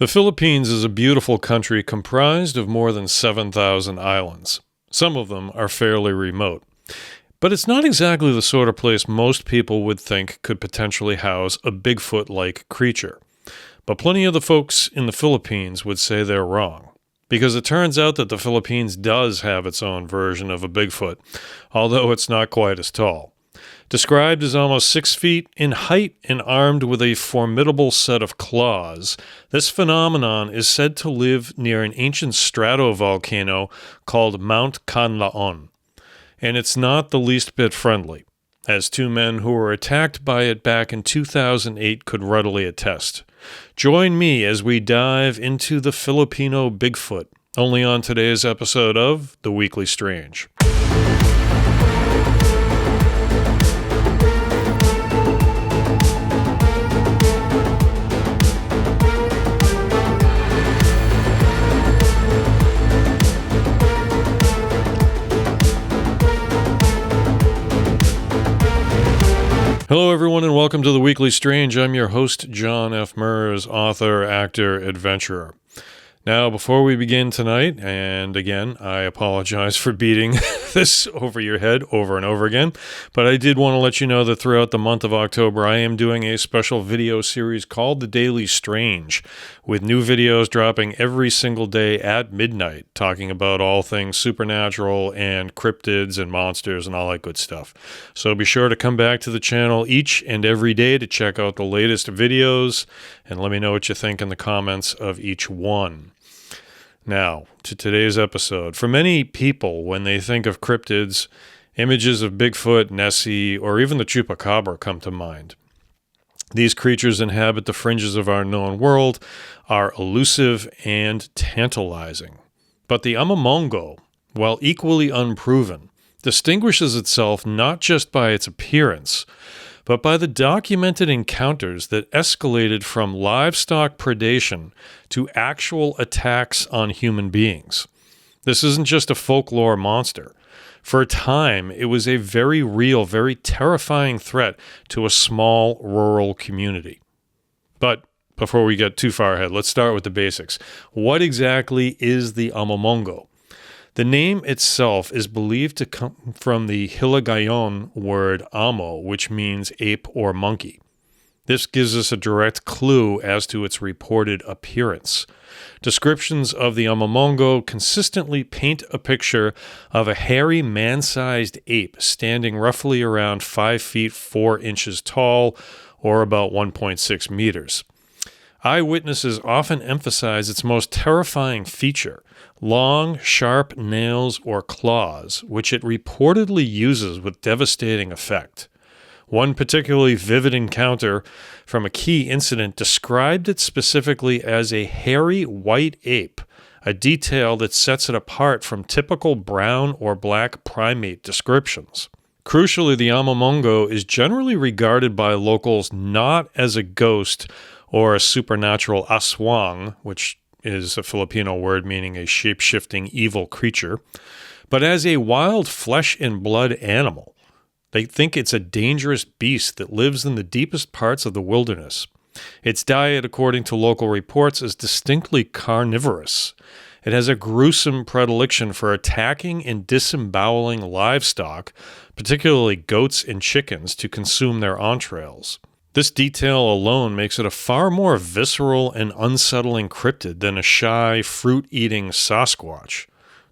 The Philippines is a beautiful country comprised of more than 7,000 islands. Some of them are fairly remote. But it's not exactly the sort of place most people would think could potentially house a Bigfoot-like creature. But plenty of the folks in the Philippines would say they're wrong. Because it turns out that the Philippines does have its own version of a Bigfoot, although it's not quite as tall. Described as almost 6 feet in height and armed with a formidable set of claws, this phenomenon is said to live near an ancient stratovolcano called Mount Kanlaon. And it's not the least bit friendly, as two men who were attacked by it back in 2008 could readily attest. Join me as we dive into the Filipino Bigfoot, only on today's episode of The Weekly Strange. Hello, everyone, and welcome to The Weekly Strange. I'm your host, John F. Murs, author, actor, adventurer. Now, before we begin tonight, and again, I apologize for beating this over your head over and over again, but I did want to let you know that throughout the month of October, I am doing a special video series called The Daily Strange, with new videos dropping every single day at midnight, talking about all things supernatural and cryptids and monsters and all that good stuff. So be sure to come back to the channel each and every day to check out the latest videos, and let me know what you think in the comments of each one. Now, to today's episode. For many people, when they think of cryptids, images of Bigfoot, Nessie, or even the Chupacabra come to mind. These creatures inhabit the fringes of our known world, are elusive and tantalizing. But the Amomongo, while equally unproven, distinguishes itself not just by its appearance, but by the documented encounters that escalated from livestock predation to actual attacks on human beings. This isn't just a folklore monster. For a time, it was a very real, very terrifying threat to a small rural community. But before we get too far ahead, let's start with the basics. What exactly is the Amomongo? The name itself is believed to come from the Hiligaynon word amo, which means ape or monkey. This gives us a direct clue as to its reported appearance. Descriptions of the Amomongo consistently paint a picture of a hairy man-sized ape standing roughly around 5 feet 4 inches tall, or about 1.6 meters. Eyewitnesses often emphasize its most terrifying feature, long, sharp nails or claws, which it reportedly uses with devastating effect. One particularly vivid encounter from a key incident described it specifically as a hairy white ape, a detail that sets it apart from typical brown or black primate descriptions. Crucially, the Amomongo is generally regarded by locals not as a ghost or a supernatural aswang, which is a Filipino word meaning a shape-shifting evil creature, but as a wild flesh and blood animal. They think it's a dangerous beast that lives in the deepest parts of the wilderness. Its diet, according to local reports, is distinctly carnivorous. It has a gruesome predilection for attacking and disemboweling livestock, particularly goats and chickens, to consume their entrails. This detail alone makes it a far more visceral and unsettling cryptid than a shy, fruit-eating Sasquatch.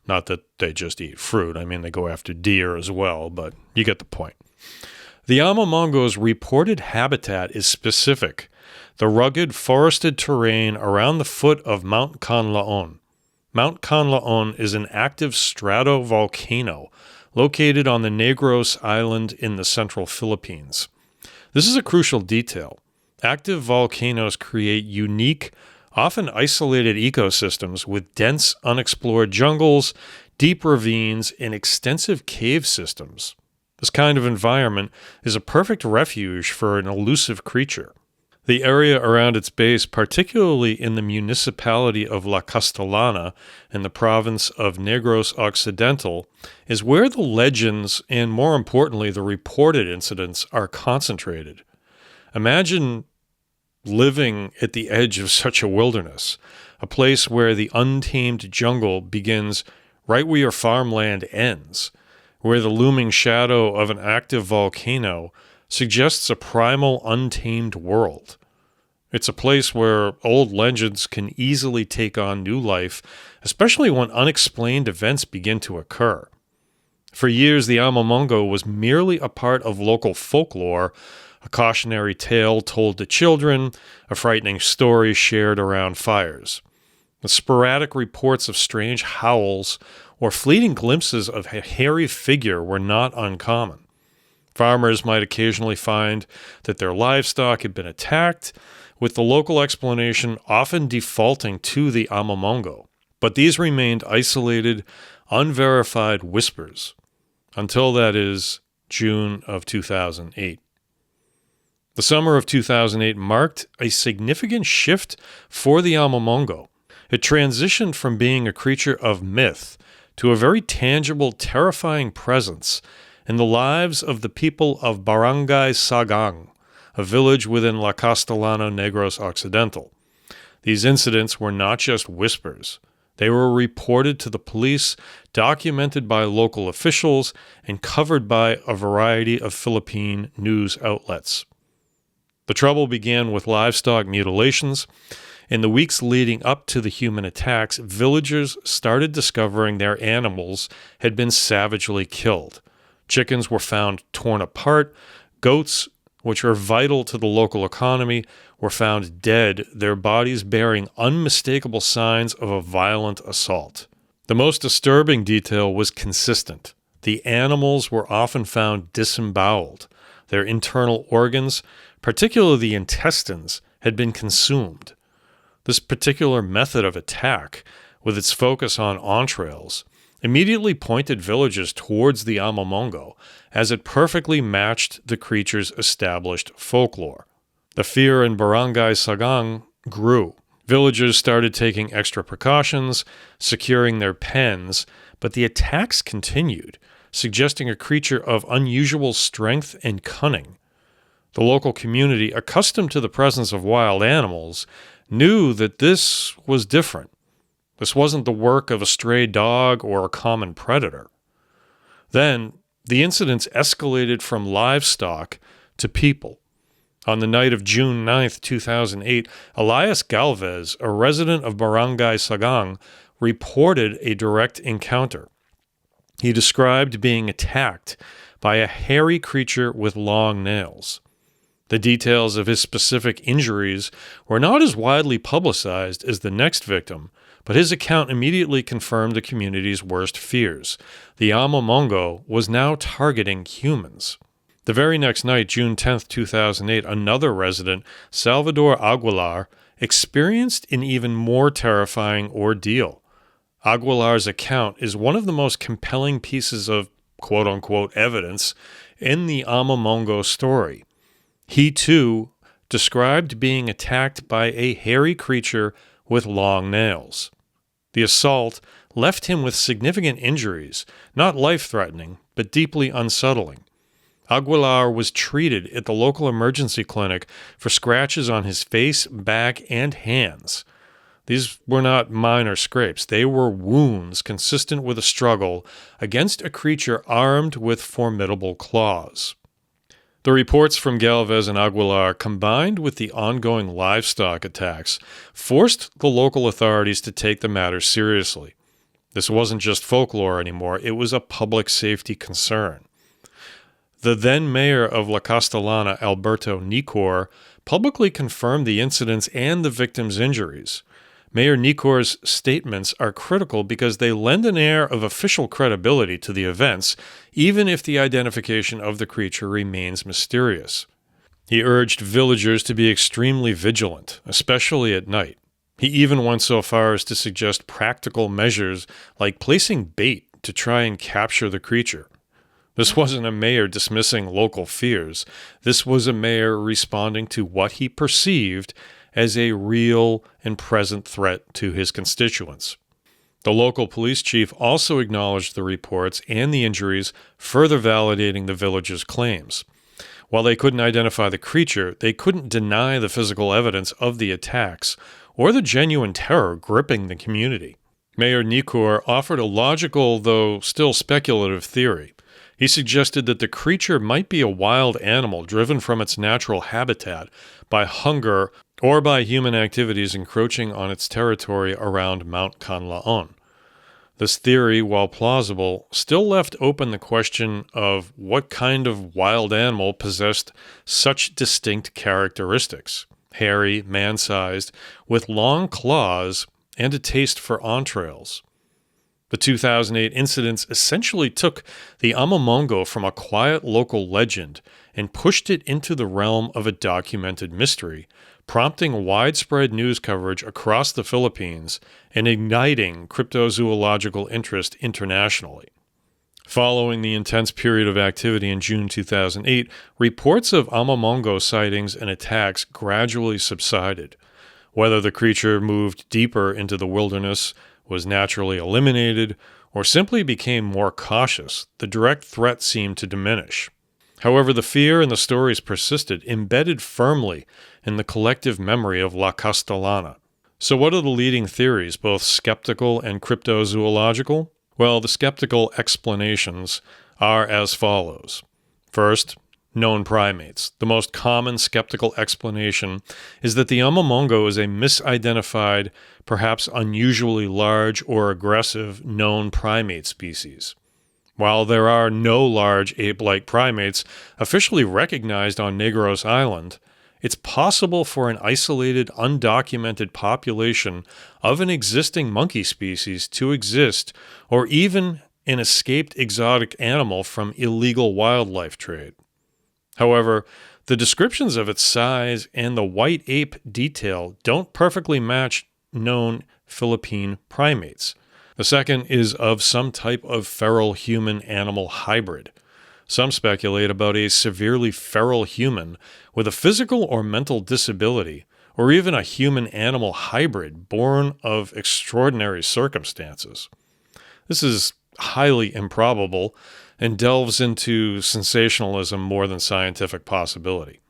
Not that they just eat fruit. I mean, they go after deer as well, but you get the point. The Amomongo's reported habitat is specific: the rugged, forested terrain around the foot of Mount Kanlaon. Mount Kanlaon is an active stratovolcano located on the Negros Island in the central Philippines. This is a crucial detail. Active volcanoes create unique, often isolated ecosystems with dense, unexplored jungles, deep ravines, and extensive cave systems. This kind of environment is a perfect refuge for an elusive creature. The area around its base, particularly in the municipality of La Castellana in the province of Negros Occidental, is where the legends and, more importantly, the reported incidents are concentrated. Imagine living at the edge of such a wilderness, a place where the untamed jungle begins right where your farmland ends, where the looming shadow of an active volcano suggests a primal, untamed world. It's a place where old legends can easily take on new life, especially when unexplained events begin to occur. For years, the Amomongo was merely a part of local folklore, a cautionary tale told to children, a frightening story shared around fires. The sporadic reports of strange howls or fleeting glimpses of a hairy figure were not uncommon. Farmers might occasionally find that their livestock had been attacked, with the local explanation often defaulting to the Amomongo. But these remained isolated, unverified whispers, until that is June of 2008. The summer of 2008 marked a significant shift for the Amomongo. It transitioned from being a creature of myth to a very tangible, terrifying presence in the lives of the people of Barangay Sagang, a village within La Castellana, Negros Occidental. These incidents were not just whispers. They were reported to the police, documented by local officials, and covered by a variety of Philippine news outlets. The trouble began with livestock mutilations. In the weeks leading up to the human attacks, villagers started discovering their animals had been savagely killed. Chickens were found torn apart. Goats, which are vital to the local economy, were found dead, their bodies bearing unmistakable signs of a violent assault. The most disturbing detail was consistent. The animals were often found disemboweled. Their internal organs, particularly the intestines, had been consumed. This particular method of attack, with its focus on entrails, immediately pointed villagers towards the Amomongo, as it perfectly matched the creature's established folklore. The fear in Barangay Sagang grew. Villagers started taking extra precautions, securing their pens, but the attacks continued, suggesting a creature of unusual strength and cunning. The local community, accustomed to the presence of wild animals, knew that this was different. This wasn't the work of a stray dog or a common predator. Then, the incidents escalated from livestock to people. On the night of June 9, 2008, Elias Galvez, a resident of Barangay Sagang, reported a direct encounter. He described being attacked by a hairy creature with long nails. The details of his specific injuries were not as widely publicized as the next victim, but his account immediately confirmed the community's worst fears. The Amomongo was now targeting humans. The very next night, June 10, 2008, another resident, Salvador Aguilar, experienced an even more terrifying ordeal. Aguilar's account is one of the most compelling pieces of quote-unquote evidence in the Amomongo story. He, too, described being attacked by a hairy creature with long nails. The assault left him with significant injuries, not life-threatening, but deeply unsettling. Aguilar was treated at the local emergency clinic for scratches on his face, back, and hands. These were not minor scrapes. They were wounds consistent with a struggle against a creature armed with formidable claws. The reports from Galvez and Aguilar, combined with the ongoing livestock attacks, forced the local authorities to take the matter seriously. This wasn't just folklore anymore, it was a public safety concern. The then mayor of La Castellana, Alberto Nicor, publicly confirmed the incidents and the victims' injuries. Mayor Nicor's statements are critical because they lend an air of official credibility to the events, even if the identification of the creature remains mysterious. He urged villagers to be extremely vigilant, especially at night. He even went so far as to suggest practical measures like placing bait to try and capture the creature. This wasn't a mayor dismissing local fears. This was a mayor responding to what he perceived as a real and present threat to his constituents. The local police chief also acknowledged the reports and the injuries, further validating the village's claims. While they couldn't identify the creature, they couldn't deny the physical evidence of the attacks or the genuine terror gripping the community. Mayor Nikor offered a logical, though still speculative, theory. He suggested that the creature might be a wild animal driven from its natural habitat by hunger or by human activities encroaching on its territory around Mount Kanlaon. This theory, while plausible, still left open the question of what kind of wild animal possessed such distinct characteristics: hairy, man-sized, with long claws, and a taste for entrails. The 2008 incidents essentially took the Amomongo from a quiet local legend and pushed it into the realm of a documented mystery, prompting widespread news coverage across the Philippines and igniting cryptozoological interest internationally. Following the intense period of activity in June 2008, reports of Amomongo sightings and attacks gradually subsided. Whether the creature moved deeper into the wilderness, was naturally eliminated, or simply became more cautious, the direct threat seemed to diminish. However, the fear and the stories persisted, embedded firmly in the collective memory of La Castellana. So what are the leading theories, both skeptical and cryptozoological? Well, the skeptical explanations are as follows. First, known primates. The most common skeptical explanation is that the Amomongo is a misidentified, perhaps unusually large or aggressive known primate species. While there are no large ape-like primates officially recognized on Negros Island, it's possible for an isolated, undocumented population of an existing monkey species to exist, or even an escaped exotic animal from illegal wildlife trade. However, the descriptions of its size and the white ape detail don't perfectly match known Philippine primates. The second is of some type of feral human-animal hybrid. Some speculate about a severely feral human with a physical or mental disability, or even a human-animal hybrid born of extraordinary circumstances. This is highly improbable and delves into sensationalism more than scientific possibility.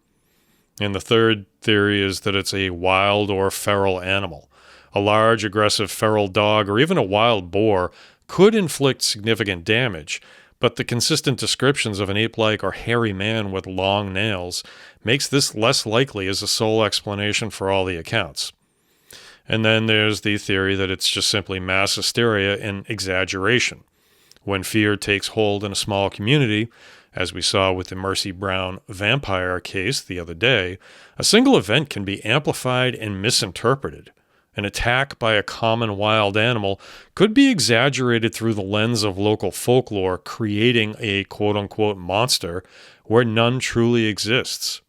And the third theory is that it's a wild or feral animal. A large, aggressive feral dog or even a wild boar could inflict significant damage, but the consistent descriptions of an ape-like or hairy man with long nails makes this less likely as a sole explanation for all the accounts. And then there's the theory that it's just simply mass hysteria and exaggeration. When fear takes hold in a small community, as we saw with the Mercy Brown vampire case the other day, a single event can be amplified and misinterpreted. An attack by a common wild animal could be exaggerated through the lens of local folklore, creating a quote-unquote monster where none truly exists.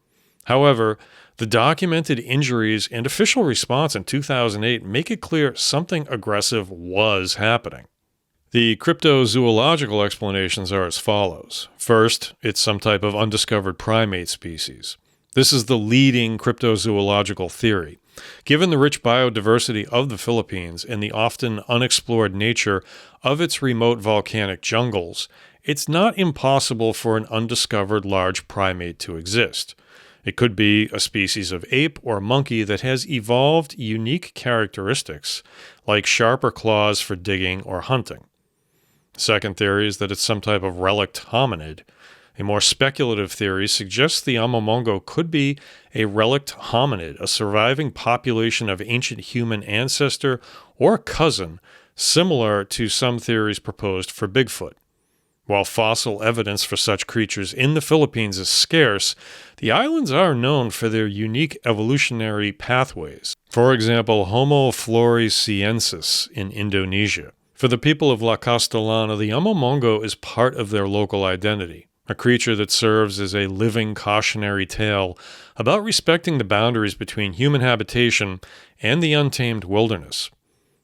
However, the documented injuries and official response in 2008 make it clear something aggressive was happening. The cryptozoological explanations are as follows. First, it's some type of undiscovered primate species. This is the leading cryptozoological theory. Given the rich biodiversity of the Philippines and the often unexplored nature of its remote volcanic jungles, it's not impossible for an undiscovered large primate to exist. It could be a species of ape or monkey that has evolved unique characteristics, like sharper claws for digging or hunting. The second theory is that it's some type of relict hominid. A more speculative theory suggests the Amomongo could be a relict hominid, a surviving population of ancient human ancestor or cousin, similar to some theories proposed for Bigfoot. While fossil evidence for such creatures in the Philippines is scarce, the islands are known for their unique evolutionary pathways. For example, Homo floresiensis in Indonesia. For the people of La Castellana, the Amomongo is part of their local identity, a creature that serves as a living cautionary tale about respecting the boundaries between human habitation and the untamed wilderness.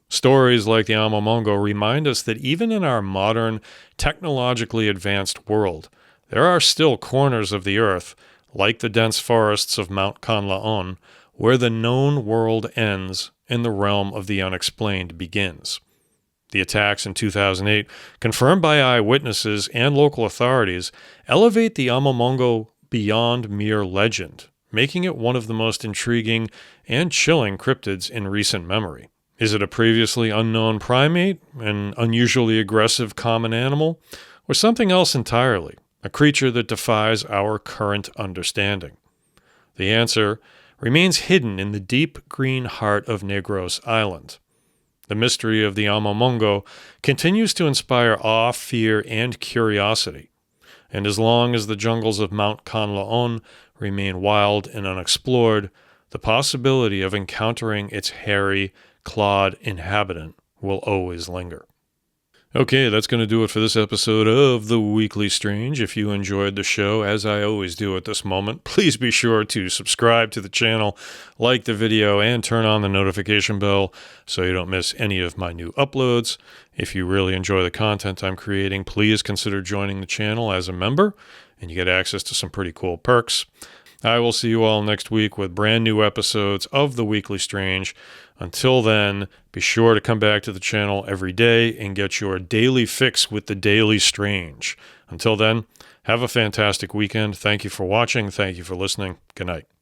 Stories like the Amomongo remind us that even in our modern, technologically advanced world, there are still corners of the earth, like the dense forests of Mount Kanlaon, where the known world ends and the realm of the unexplained begins. The attacks in 2008, confirmed by eyewitnesses and local authorities, elevate the Amomongo beyond mere legend, making it one of the most intriguing and chilling cryptids in recent memory. Is it a previously unknown primate, an unusually aggressive common animal, or something else entirely, a creature that defies our current understanding? The answer remains hidden in the deep green heart of Negros Island. The mystery of the Amomongo continues to inspire awe, fear, and curiosity. And as long as the jungles of Mount Kanlaon remain wild and unexplored, the possibility of encountering its hairy, clawed inhabitant will always linger. Okay, that's going to do it for this episode of The Weekly Strange. If you enjoyed the show, as I always do at this moment, please be sure to subscribe to the channel, like the video, and turn on the notification bell so you don't miss any of my new uploads. If you really enjoy the content I'm creating, please consider joining the channel as a member, and you get access to some pretty cool perks. I will see you all next week with brand new episodes of The Weekly Strange. Until then, be sure to come back to the channel every day and get your daily fix with the Daily Strange. Until then, have a fantastic weekend. Thank you for watching. Thank you for listening. Good night.